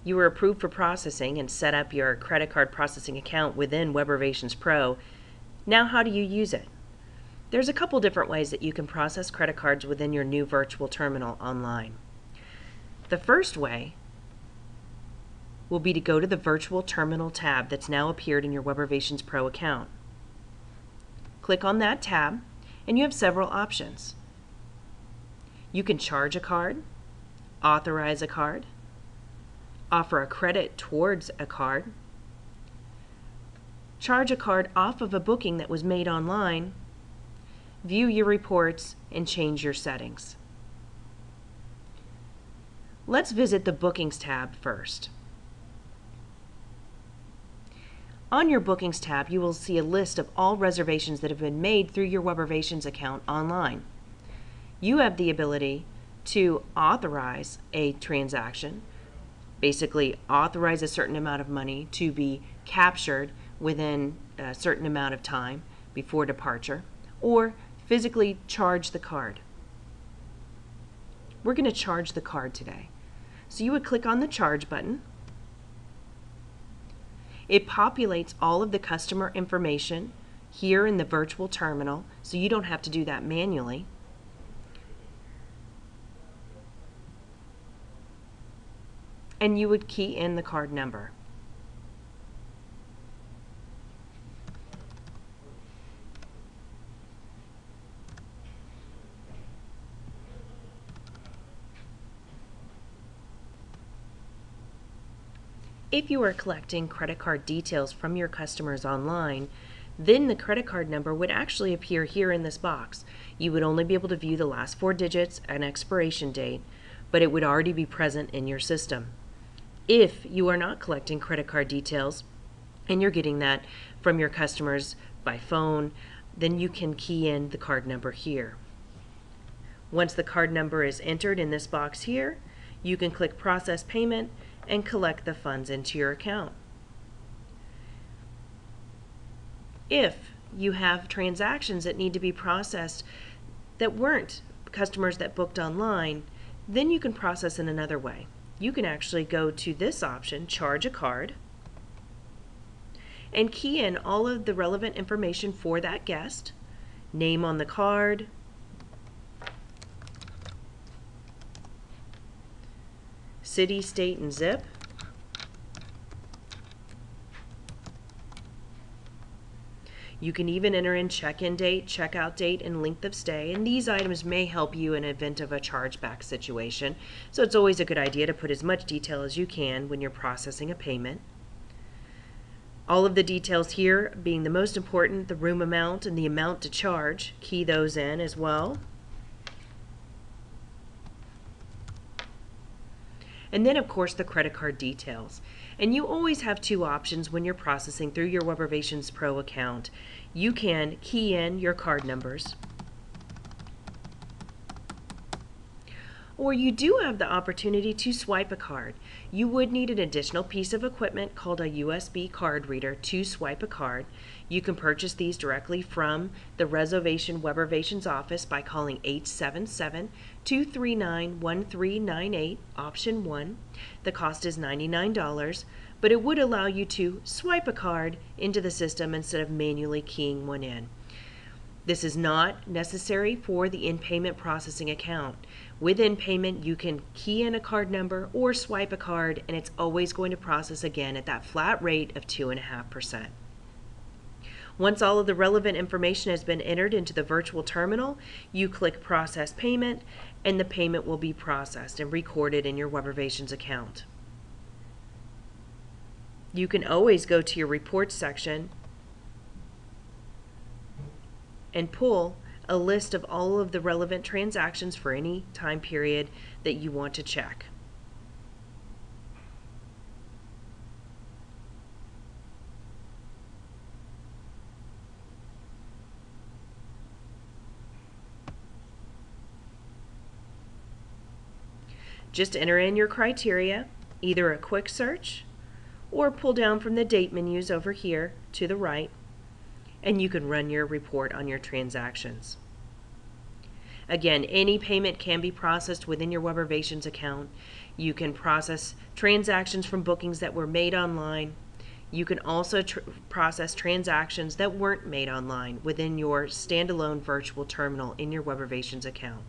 You were approved for processing and set up your credit card processing account within Webervations Pro. Now how do you use it? There's a couple different ways that you can process credit cards within your new virtual terminal online. The first way will be to go to the Virtual Terminal tab that's now appeared in your Webervations Pro account. Click on that tab and you have several options. You can charge a card, authorize a card, offer a credit towards a card, charge a card off of a booking that was made online, view your reports, and change your settings. Let's visit the Bookings tab first. On your Bookings tab, you will see a list of all reservations that have been made through your Webervations account online. You have the ability to authorize a transaction, basically authorize a certain amount of money to be captured within a certain amount of time before departure, or physically charge the card. We're going to charge the card today. So you would click on the Charge button. It populates all of the customer information here in the virtual terminal, so you don't have to do that manually. And you would key in the card number. If you are collecting credit card details from your customers online, then the credit card number would actually appear here in this box. You would only be able to view the last 4 digits and expiration date, but it would already be present in your system. If you are not collecting credit card details and you're getting that from your customers by phone, then you can key in the card number here. Once the card number is entered in this box here, you can click Process Payment and collect the funds into your account. If you have transactions that need to be processed that weren't customers that booked online, then you can process in another way. You can actually go to this option, Charge a Card, and key in all of the relevant information for that guest, name on the card, city, state, and zip, you can even enter in check-in date, check-out date, and length of stay, and these items may help you in event of a chargeback situation, so it's always a good idea to put as much detail as you can when you're processing a payment. All of the details here being the most important, the room amount and the amount to charge, key those in as well. And then of course the credit card details. And you always have two options when you're processing through your Webervations Pro account. You can key in your card numbers, or you do have the opportunity to swipe a card. You would need an additional piece of equipment called a USB card reader to swipe a card. You can purchase these directly from the Reservation Webervations office by calling 877-239-1398, option 1. The cost is $99, but it would allow you to swipe a card into the system instead of manually keying one in. This is not necessary for the InnPayment processing account. With InnPayment, you can key in a card number or swipe a card, and it's always going to process again at that flat rate of 2.5%. Once all of the relevant information has been entered into the virtual terminal, you click Process Payment, and the payment will be processed and recorded in your Webervations account. You can always go to your Reports section and pull a list of all of the relevant transactions for any time period that you want to check. Just enter in your criteria, either a quick search or pull down from the date menus over here to the right, and you can run your report on your transactions. Again, any payment can be processed within your Webervations account. You can process transactions from bookings that were made online. You can also process transactions that weren't made online within your standalone virtual terminal in your Webervations account.